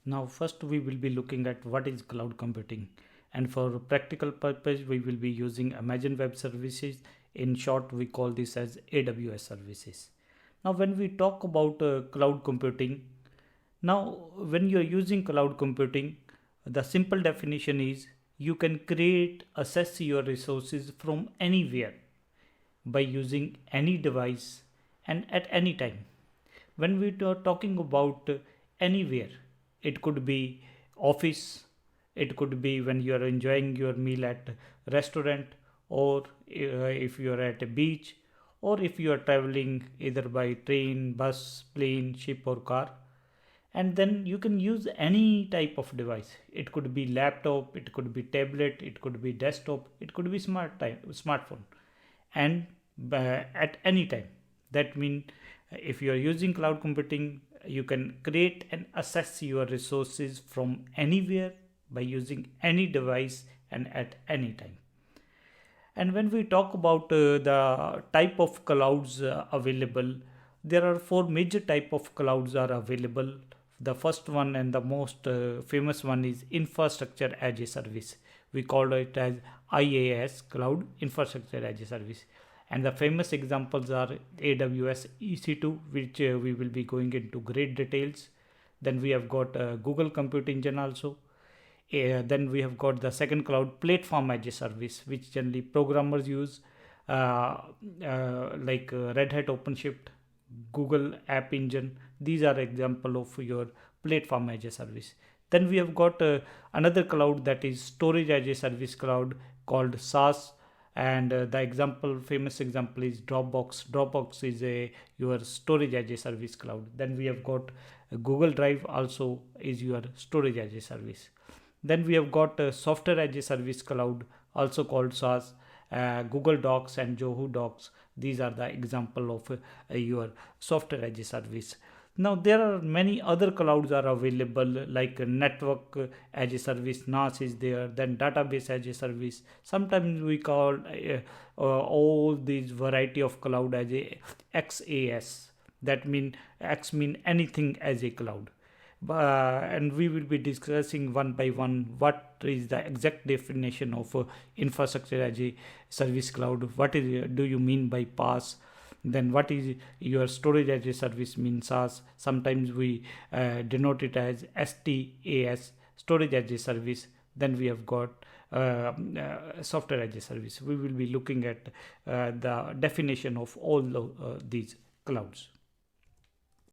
Now first we will be looking at what is cloud computing, and for practical purpose we will be using Amazon Web Services. In short, we call this as AWS services. Now when we talk about cloud computing, now when you are using cloud computing, the simple definition is you can create access your resources from anywhere by using any device and at any time. When we are talking about anywhere, it could be office, it could be when you are enjoying your meal at restaurant, or if you are at a beach, or if you are traveling either by train, bus, plane, ship or car. And then you can use any type of device. It could be laptop, it could be tablet, it could be desktop, it could be smartphone, and at any time. That means if you are using cloud computing, you can create and access your resources from anywhere by using any device and at any time. And when we talk about the type of clouds available, there are four major type of clouds are available. The first one and the most famous one is infrastructure as a service. We call it as IAAS, cloud infrastructure as a service. And the famous examples are AWS EC2, which we will be going into great details. Then we have got Google Compute Engine also. Then we have got the second cloud platform as a service, which generally programmers use, like Red Hat OpenShift, Google App Engine. These are example of your platform as a service. Then we have got another cloud, that is storage as a service cloud, called SAAS. And the famous example is Dropbox is a your storage as a service cloud. Then we have got Google Drive also is your storage as a service. Then we have got software as a service cloud, also called SaaS, Google Docs and Yahoo Docs. These are the example of your software as a service. Now there are many other clouds are available, like network as a service, NAS is there, then database as a service. Sometimes we call all these variety of cloud as a XAS. That mean X mean anything as a cloud. And we will be discussing one by one what is the exact definition of infrastructure as a service cloud. What is do you mean by PAAS? Then what is your storage as a service means SaaS. Sometimes we denote it as STAS, storage as a service. Then we have got software as a service. We will be looking at the definition of all these clouds.